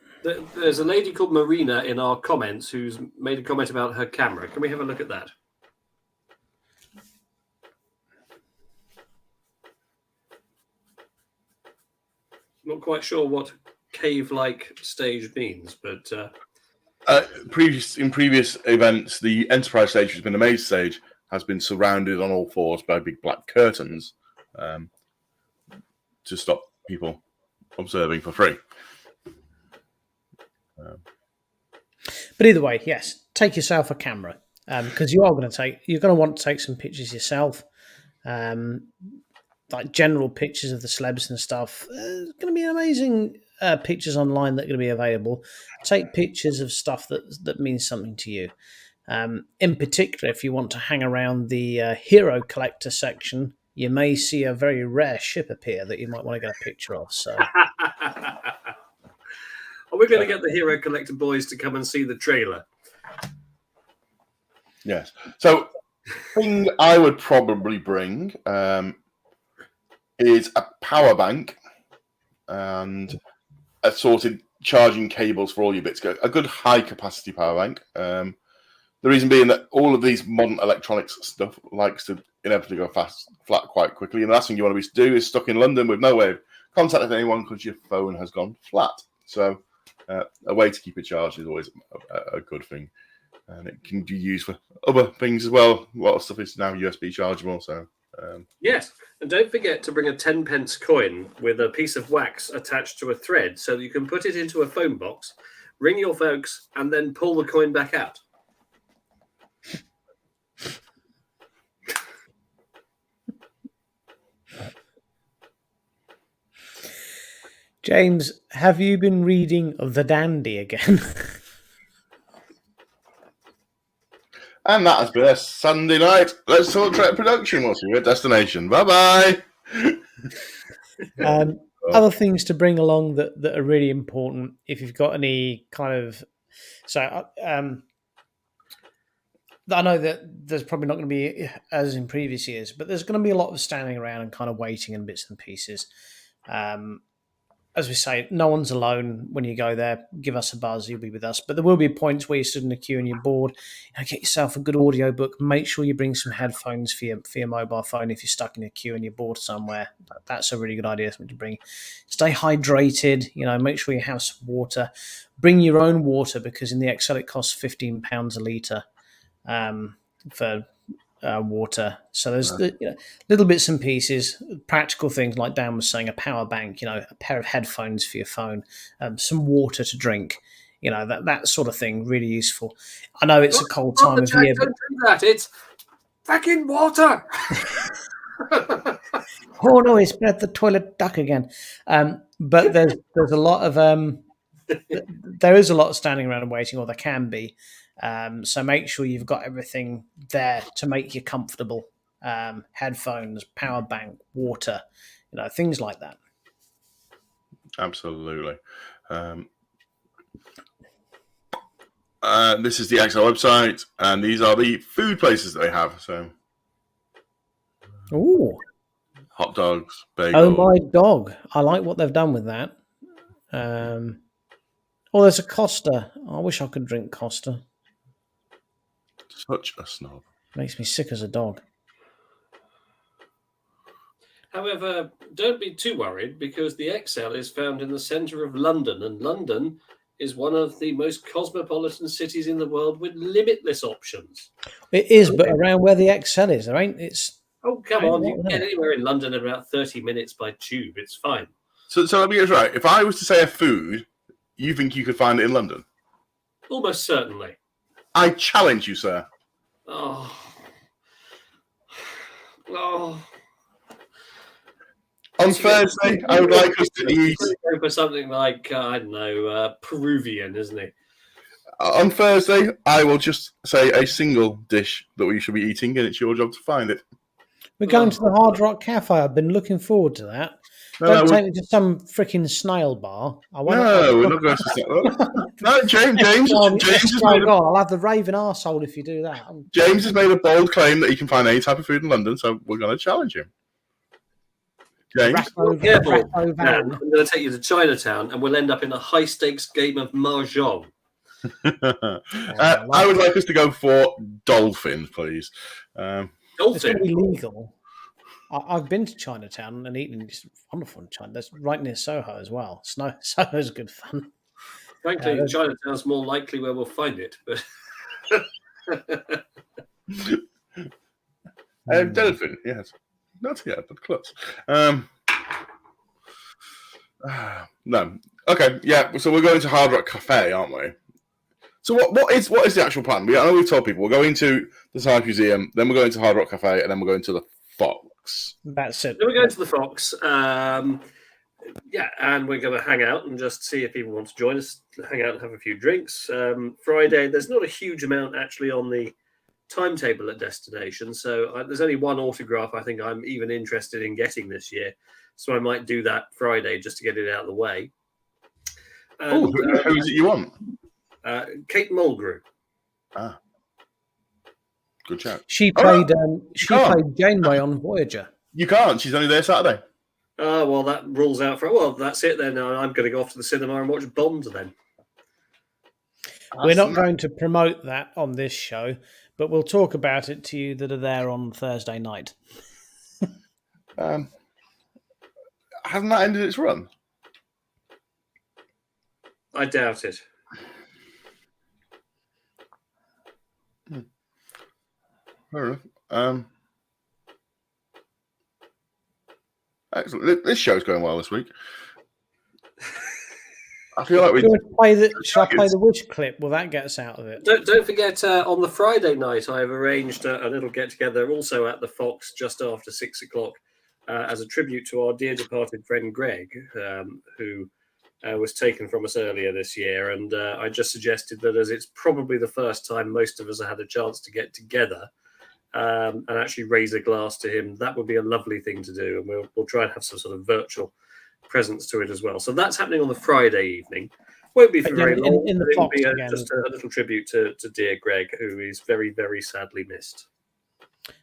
There's a lady called Marina in our comments who's made a comment about her camera. Can we have a look at that? Not quite sure what cave-like stage means, but in previous events, the Enterprise stage, which has been the main stage, has been surrounded on all fours by big black curtains to stop people observing for free. But either way, yes, take yourself a camera because you're going to want to take some pictures yourself, like general pictures of the celebs and stuff. There's going to be amazing pictures online that are going to be available. Take pictures of stuff that means something to you. In particular, if you want to hang around the hero collector section, you may see a very rare ship appear that you might want to get a picture of. So. Are we going to get the Hero Collector boys to come and see the trailer? Yes. So, thing I would probably bring is a power bank and assorted charging cables for all your bits. A good high capacity power bank. The reason being that all of these modern electronics stuff likes to inevitably go flat quite quickly. And the last thing you want to be stuck in London with no way of contacting anyone because your phone has gone flat. So, a way to keep it charged is always a good thing, and it can be used for other things as well. A lot of stuff is now USB chargeable. So yes, and don't forget to bring a 10p coin with a piece of wax attached to a thread, so that you can put it into a phone box, ring your folks, and then pull the coin back out. James, have you been reading The Dandy again? and that has been a Sunday night. Let's Talk Trek production. We'll see you at destination. Bye bye. Other things to bring along that are really important if you've got any kind of I know that there's probably not going to be as in previous years, but there's going to be a lot of standing around and kind of waiting and bits and pieces. As we say, no one's alone when you go there. Give us a buzz, you'll be with us. But there will be points where you stood in a queue and you're bored. Get yourself a good audio book. Make sure you bring some headphones for your mobile phone if you're stuck in a queue and you're bored somewhere. That's a really good idea to bring. Stay hydrated. Make sure you have some water. Bring your own water because in the XL it costs £15 a litre for water. So there's little bits and pieces, practical things like Dan was saying, a power bank, a pair of headphones for your phone, some water to drink, that sort of thing, really useful. I know it's a cold time of year. Don't do that. It's fucking water. Oh no, he spread the toilet duck again. But there's a lot of there is a lot of standing around and waiting, or there can be. So make sure you've got everything there to make you comfortable. Headphones, power bank, water, things like that. Absolutely. This is the XL website, and these are the food places that they have. So, ooh, hot dogs, bagels. Oh my dog! I like what they've done with that. There's a Costa. I wish I could drink Costa. Such a snob. Makes me sick as a dog. However, don't be too worried because the XL is found in the centre of London, and London is one of the most cosmopolitan cities in the world with limitless options. It is, but around where the XL is, there ain't. It's oh come on! You can get anywhere in London in about 30 minutes by tube. It's fine. So let me get this right. If I was to say a food, you think you could find it in London? Almost certainly. I challenge you, sir. Oh. On Thursday, I would like us to eat. Go for something like I don't know, Peruvian, isn't it? On Thursday, I will just say a single dish that we should be eating, and it's your job to find it. We're going to the Hard Rock Cafe. I've been looking forward to that. Don't take me to some freaking snail bar. We're not going to that. No, James has made I'll have the raving arsehole if you do that. James has made a bold claim that he can find any type of food in London, so we're going to challenge him. James? I'm going to take you to Chinatown, and we'll end up in a high-stakes game of mahjong. I would like us to go for dolphin, please. Dolphin? It's illegal. I've been to Chinatown and eaten. It's wonderful in China. That's right near Soho as well. Soho's good fun. Frankly, there's- Chinatown's more likely where we'll find it. But Delphin, yes. Not yet, but close. No. Okay, yeah. So we're going to Hard Rock Cafe, aren't we? So what is the actual plan? I know we've told people we're going to the Science Museum, then we're going to Hard Rock Cafe, and then we're going to the Fox. That's it. then we're going to the Fox. Yeah, and we're going to hang out and just see if people want to join us, hang out and have a few drinks. Friday, there's not a huge amount actually on the timetable at Destination, so there's only one autograph I think I'm even interested in getting this year, so I might do that Friday just to get it out of the way. Oh, who is it you want? Kate Mulgrew. Ah, good chat. She Oh, played. Played Janeway on Voyager. You can't. She's only there Saturday. Well, that rules out for. Well, that's it then. I'm going to go off to the cinema and watch Bond then. We're not going to promote that on this show, but we'll talk about it to you that are there on Thursday night. Hasn't that ended its run? I doubt it. Fair enough. Excellent. This show's going well this week. I feel like Should I play the Wish clip? Will that get us out of it? Don't forget, on the Friday night, I have arranged a little get-together also at the Fox just after 6 o'clock as a tribute to our dear departed friend Greg, who was taken from us earlier this year. And I just suggested that as it's probably the first time most of us have had a chance to get together and actually raise a glass to him, that would be a lovely thing to do. And we'll try and have some sort of virtual presence to it as well. So that's happening on the Friday evening. Won't be for Again, very long. in the but it'll Fox be again. just a little tribute to dear Greg, who is very, very sadly missed.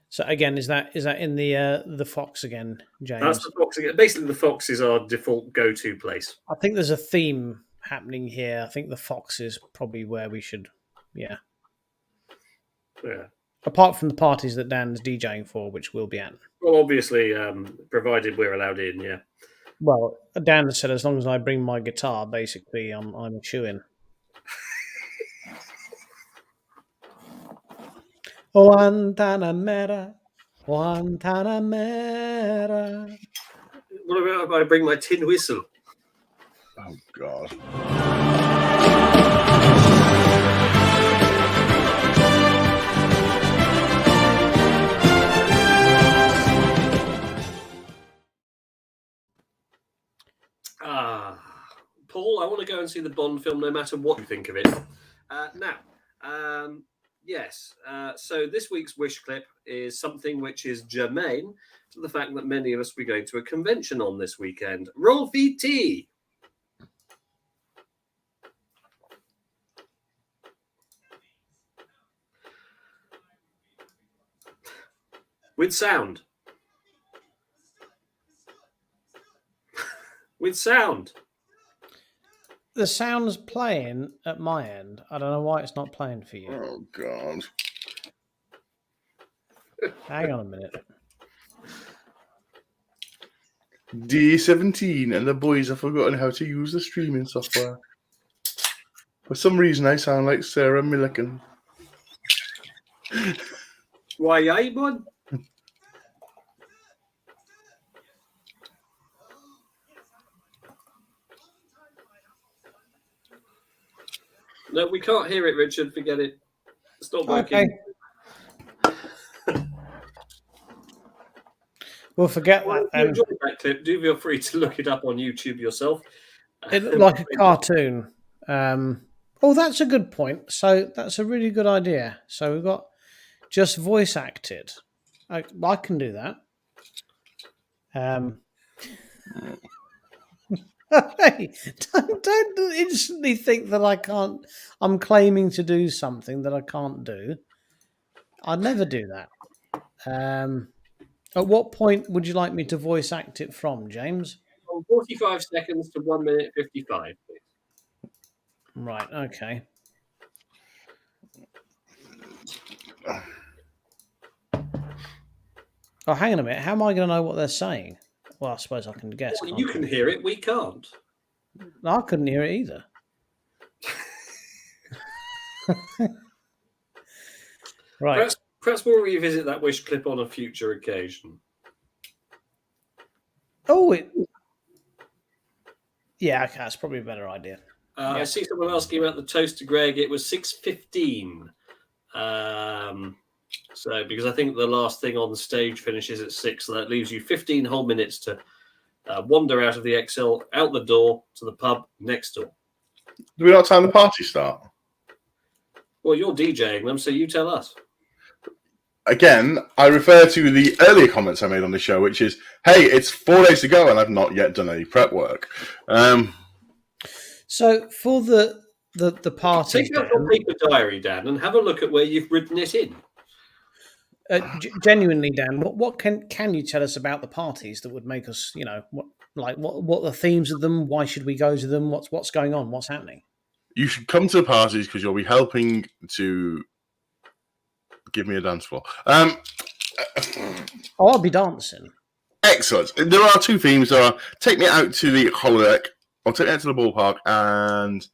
So again, is that in the Fox again, James? That's the Fox again. Basically, the Fox is our default go-to place. I think there's a theme happening here. I think the Fox is probably where we should, yeah. Apart from the parties that Dan's DJing for, which we'll be at. Well, obviously, provided we're allowed in, yeah. Well, Dan said as long as I bring my guitar, basically, I'm a shoo-in. Guantanamera. What about if I bring my tin whistle? Oh, God. Paul, I want to go and see the Bond film no matter what you think of it. Yes. So this week's Wish clip is something which is germane to the fact that many of us will be going to a convention on this weekend. Roll VT. With sound. With sound. The sound's playing at my end. I don't know why it's not playing for you. Oh, God. Hang on a minute. D17 and the boys have forgotten how to use the streaming software. For some reason, I sound like Sarah Milliken. Why, aye, bud? No, we can't hear it, Richard. Forget it. It's not working. Okay. We'll forget Well, that if you then. enjoyed that clip, do feel free to look it up on YouTube yourself. It looked like a cartoon. That's a good point. So that's a really good idea. So we've got just voice acted. I can do that. Hey, don't instantly think that I can't. I'm claiming to do something that I can't do. I'd never do that. At what point would you like me to voice act it from, James? From 45 seconds to 1 minute 55, please. Right, okay. Oh, hang on a minute. How am I going to know what they're saying? Well, I suppose I can guess. Well, can't you I? can hear it. We can't. No, I couldn't hear it either. Right. Perhaps we'll revisit that wish clip on a future occasion. Oh, yeah, okay, that's probably a better idea. I see someone asking about the toaster, Greg. It was 6:15. So because I think the last thing on the stage finishes at 6, so that leaves you 15 whole minutes to wander out of the XL, out the door to the pub next door. Do we know what time the party start? Well, you're DJing them, so you tell us. Again, I refer to the earlier comments I made on the show, which is, hey, it's 4 days to go and I've not yet done any prep work. So for the party, Take out your paper diary, Dan, and have a look at where you've written it in. Genuinely, Dan, what can you tell us about the parties that would make us, what the themes of them? Why should we go to them? What's going on? What's happening? You should come to the parties because you'll be helping to give me a dance floor. I'll be dancing. Excellent. There are 2 themes. There are take me out to the holodeck or take me out to the ballpark and...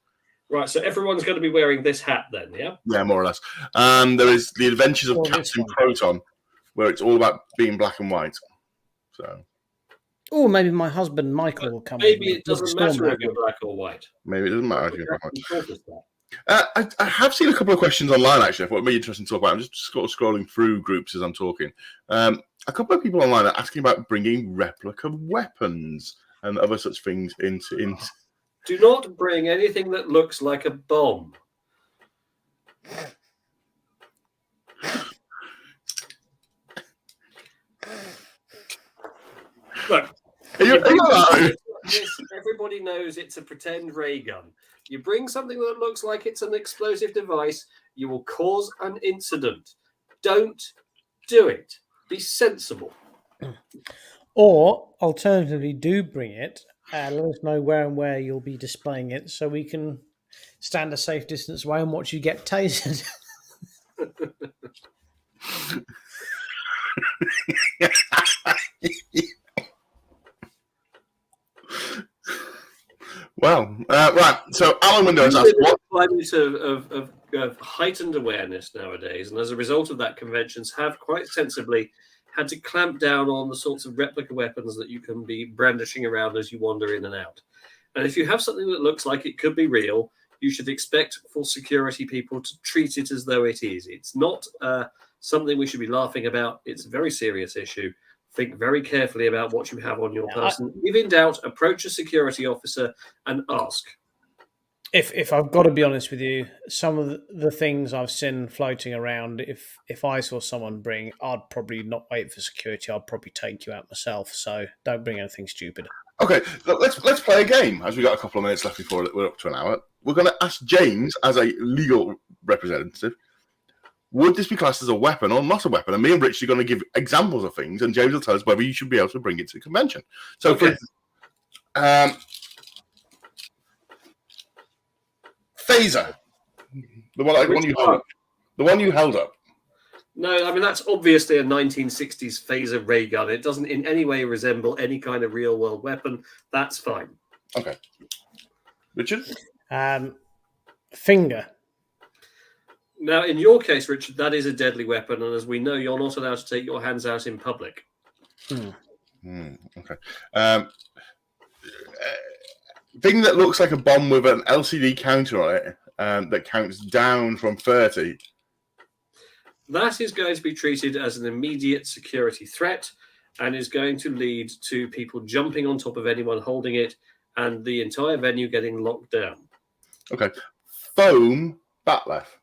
Right, so everyone's going to be wearing this hat then, yeah? Yeah, more or less. And there is the Adventures of Captain this one. Proton, where it's all about being black and white. So Oh, maybe my husband Michael will come. Maybe it doesn't matter if you're black or white. maybe it doesn't matter if you're black or white. I have seen a couple of questions online, actually. I thought it would be interesting to talk about. I'm just sort of scrolling through groups as I'm talking. A couple of people online are asking about bringing replica weapons and other such things into... Do not bring anything that looks like a bomb. Look, everybody knows it's a pretend ray gun. You bring something that looks like it's an explosive device, you will cause an incident. Don't do it. Be sensible. Or alternatively, do bring it. Let us know where and where you'll be displaying it, so we can stand a safe distance away and watch you get tasered. Well, right. So Alan Windows asked, "What climate of heightened awareness nowadays?" And as a result of that, conventions have quite sensibly had to clamp down on the sorts of replica weapons that you can be brandishing around as you wander in and out. And if you have something that looks like it could be real, you should expect for security people to treat it as though it is. It's not something we should be laughing about. It's a very serious issue. Think very carefully about what you have on your person. If in doubt, approach a security officer and ask. If I've got to be honest with you, some of the things I've seen floating around, if I saw someone bring, I'd probably not wait for security. I'd probably take you out myself. So don't bring anything stupid. Okay, let's play a game, as we got a couple of minutes left before we're up to an hour. We're going to ask James, as a legal representative, would this be classed as a weapon or not a weapon? And me and Rich are going to give examples of things, and James will tell us whether you should be able to bring it to the convention. So, okay. For phaser, the one you held up. No, I mean, that's obviously a 1960s phaser ray gun. It doesn't in any way resemble any kind of real-world weapon. That's fine. Okay. Richard? Finger. Now, in your case, Richard, that is a deadly weapon, and as we know, you're not allowed to take your hands out in public. Okay. Thing that looks like a bomb with an LCD counter on it that counts down from 30. That is going to be treated as an immediate security threat and is going to lead to people jumping on top of anyone holding it and the entire venue getting locked down. Okay. Foam batleth.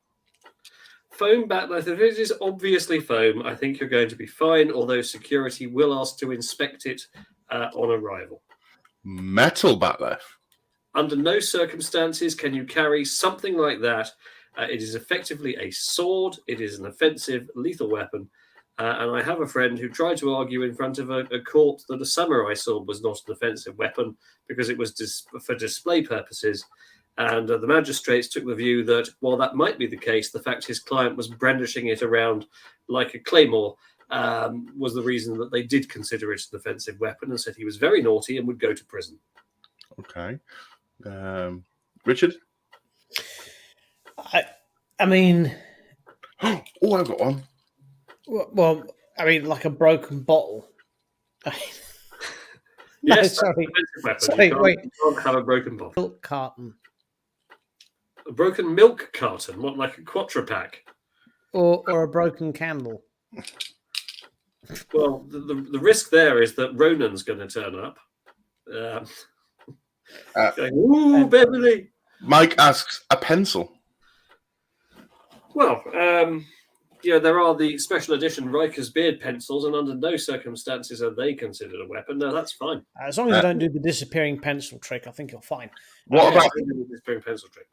Foam batleth. If it is obviously foam, I think you're going to be fine, although security will ask to inspect it on arrival. Metal batleth. Under no circumstances can you carry something like that. It is effectively a sword. It is an offensive, lethal weapon. And I have a friend who tried to argue in front of a court that a samurai sword was not an offensive weapon because it was for display purposes. And the magistrates took the view that while that might be the case, the fact his client was brandishing it around like a claymore was the reason that they did consider it an offensive weapon and said he was very naughty and would go to prison. Okay. Richard? I mean, Oh, I've got one. well, I mean, like a broken bottle. No, Yes, sorry. that's an offensive weapon. Sorry, wait. You can't have a broken bottle. Milk carton A broken milk carton, what, like a Quattro pack? or a broken candle. Well, the risk there is that Ronan's going to turn up. Going, ooh, Beverly. Mike asks, a pencil. Well, there are the special edition Riker's beard pencils, and under no circumstances are they considered a weapon. No, that's fine. As long as you don't do the disappearing pencil trick, I think you're fine. What about this bring pencil trick?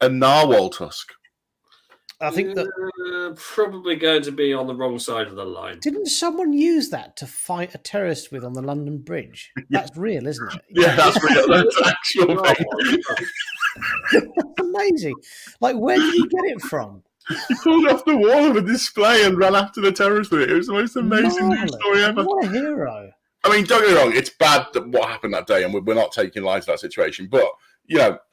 a narwhal tusk? I think that Probably going to be on the wrong side of the line. didn't someone use that to fight a terrorist with on the London Bridge? That's real, isn't it? Yeah, that's real. That's actual thing. That's amazing. Like, where did you get it from? He pulled off the wall of a display and ran after the terrorist with it. It was the most amazing news Marvellous. story ever. What a hero. I mean, don't get me wrong, it's bad that what happened that day, and we're not taking light of that situation. But,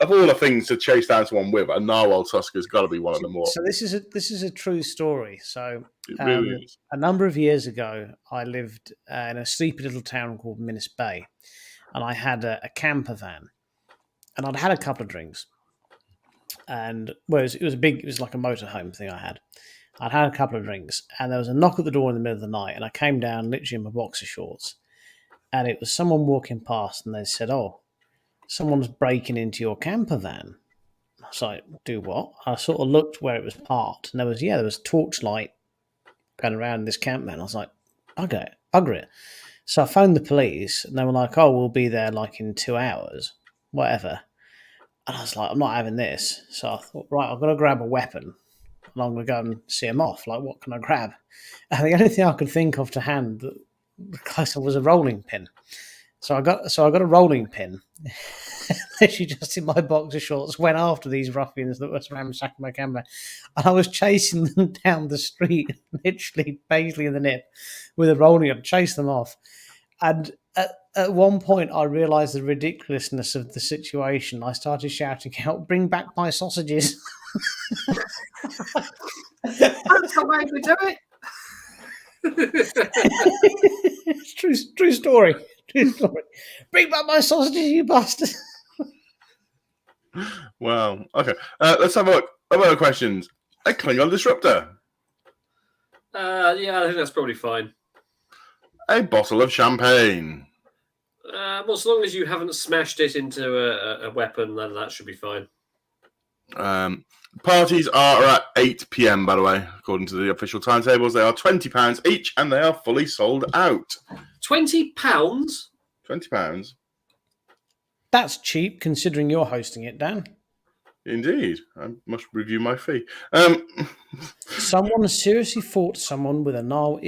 of all the things to chase down someone with, a narwhal tusk has got to be one of the more. So this is a true story. So It really is. a number of years ago, I lived in a sleepy little town called Minnis Bay, and I had a camper van, and I'd had a couple of drinks, and it was like a motorhome thing I had. I'd had a couple of drinks, and there was a knock at the door in the middle of the night, and I came down literally in my boxer shorts, and it was someone walking past, and they said, "Oh, someone's breaking into your camper van." I was like, "Do what?" I sort of looked where it was parked, and there was torchlight going around this camp van. I was like, bugger it. So I phoned the police, and they were like, "Oh, we'll be there like in 2 hours, whatever." And I was like, "I'm not having this." So I thought, right, I've got to grab a weapon, and I'm going to go and see him off. Like, what can I grab? And the only thing I could think of to hand the closer was a rolling pin. So I got a rolling pin. Literally just in my boxer shorts, went after these ruffians that were ransacking my camera, and I was chasing them down the street, literally Paisley in the nip, with a rolling pin, chased them off. And at one point, I realised the ridiculousness of the situation. I started shouting out, "Bring back my sausages!" That's the way we do it. It's true story. True story. Bring back my sausages, you bastard! Wow. Okay. Let's have a look. Other questions. A Klingon disruptor. Yeah, I think that's probably fine. A bottle of champagne. Well, so long as you haven't smashed it into a weapon, then that should be fine. Parties are at 8 p.m, by the way, according to the official timetables. They are £20 each, and they are fully sold out. £20? £20. That's cheap, considering you're hosting it, Dan. Indeed. I must review my fee. Someone seriously fought someone with a narwhal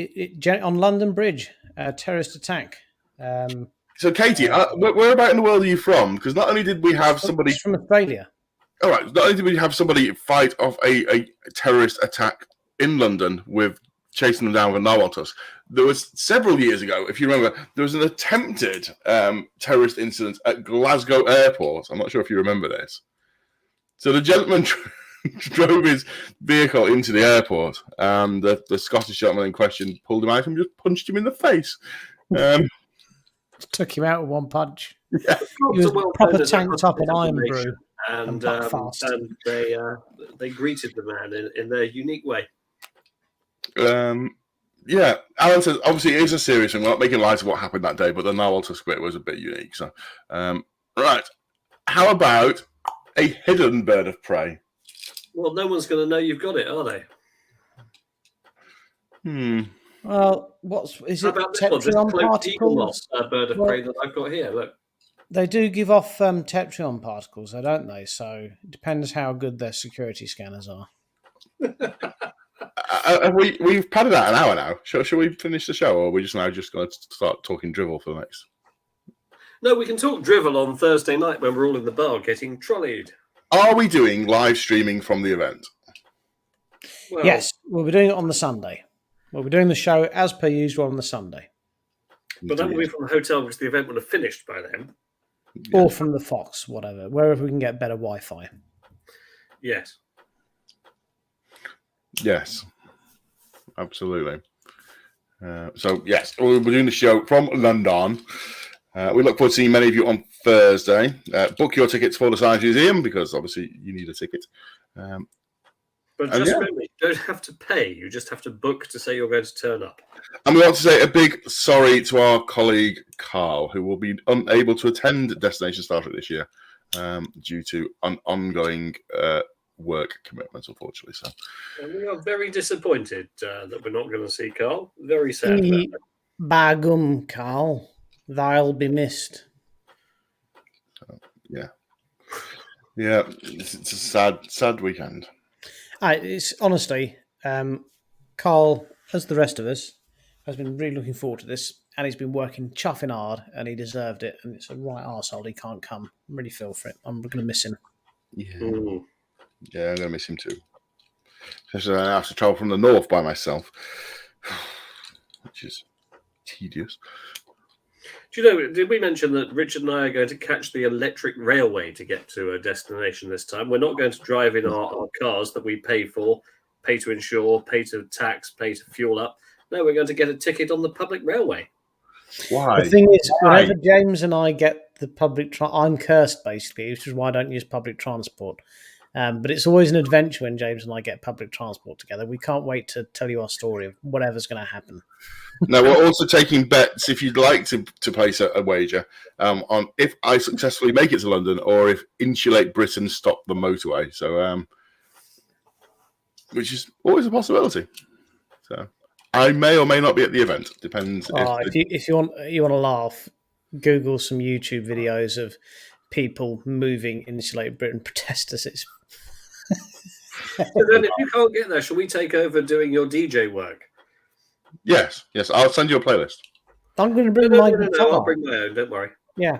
on London Bridge, a terrorist attack. So, Katie, where about in the world are you from? Because not only did we have somebody... From Australia. All right, not only did we have somebody fight off a terrorist attack in London with chasing them down with a narwhal tusk, there was several years ago, if you remember, there was an attempted terrorist incident at Glasgow Airport. I'm not sure if you remember this. So the gentleman drove his vehicle into the airport, and the Scottish gentleman in question pulled him out and just punched him in the face. Took him out with one punch. Yeah. He was proper tanked up in iron brew. And fast. And they greeted the man in their unique way. Yeah, Alan says, obviously it is a serious thing. We're not making light of what happened that day, but the narwhal tusk bit was a bit unique. So, right. How about a hidden bird of prey? Well, no one's going to know you've got it, are they? Well, is it tetrion particles? Bird of prey that I've got here. Look, they do give off tetrion particles, though, don't they? So it depends how good their security scanners are. We've padded out an hour now. Shall we finish the show, or are we just going to start talking drivel for the next? No, we can talk drivel on Thursday night when we're all in the bar getting trolleyed. Are we doing live streaming from the event? Well, yes, we'll be doing it on the Sunday. We'll be doing the show as per usual on the Sunday. But that will be from the hotel because the event will have finished by then. Or from the Fox, whatever. Wherever we can get better Wi-Fi. Yes. Yes, absolutely. So, yes, we'll be doing the show from London. We look forward to seeing many of you on Thursday. Book your tickets for the Science Museum because obviously you need a ticket. But just remember, you don't have to pay. You just have to book to say you're going to turn up. And we want to say a big sorry to our colleague Carl, who will be unable to attend Destination Star Trek this year due to ongoing work commitments, unfortunately. So, and we are very disappointed that we're not going to see Carl. Very sad. About that. Bagum, Carl. They'll be missed. Yeah, it's a sad weekend. It's honestly, Carl, as the rest of us, has been really looking forward to this, and he's been working chuffing hard, and he deserved it. And it's a right arsehole he can't come. I really feel for it. I'm going to miss him. Yeah, I'm going to miss him too. Especially I have to travel from the north by myself, which is tedious. Do you know, did we mention that Richard and I are going to catch the electric railway to get to a destination this time? We're not going to drive in our cars that we pay for, pay to insure, pay to tax, pay to fuel up. No, we're going to get a ticket on the public railway. Why? The thing is, whenever James and I get the public I'm cursed, basically, which is why I don't use public transport. But it's always an adventure when James and I get public transport together. We can't wait to tell you our story of whatever's going to happen. Now, we're also taking bets if you'd like to place a wager on if I successfully make it to London or if Insulate Britain stop the motorway. So, which is always a possibility. So, I may or may not be at the event. Depends. If you want to laugh, Google some YouTube videos of people moving Insulate Britain protesters. So then, if you can't get there, shall we take over doing your DJ work? Yes. I'll send you a playlist. I'm going to bring my guitar. No, I'll bring my own. Don't worry. Yeah.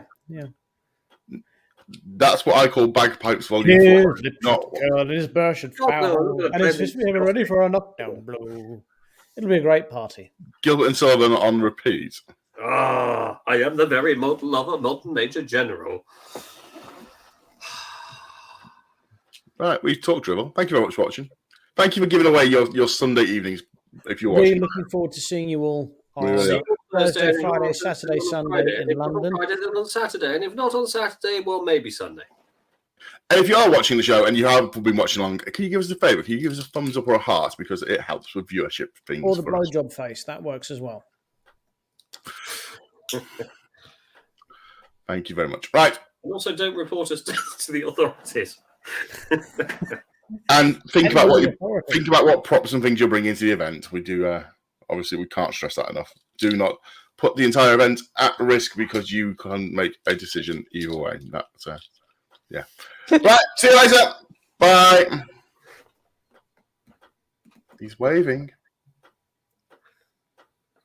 That's what I call bagpipes volume 4. Not this bird should foul, and it's just being ready for a knockdown blow. It'll be a great party. Gilbert and Sullivan on repeat. I am the very model of a modern Major General. Right, we've talked drivel. Thank you very much for watching. Thank you for giving away your Sunday evenings if you're watching. Really looking forward to seeing you all on Thursday, Friday, Saturday, Sunday in London. Friday, then on Saturday, and if not on Saturday, well, maybe Sunday. And if you are watching the show and you have been watching along, can you give us a favour? Can you give us a thumbs up or a heart because it helps with viewership things? Or the blowjob face, that works as well. Thank you very much. Right. And also, don't report us to the authorities. And think about what props and things you're bringing to the event. We do obviously we can't stress that enough. Do not put the entire event at risk because you can't make a decision either way. That's yeah. Right. See you later. Bye. He's waving.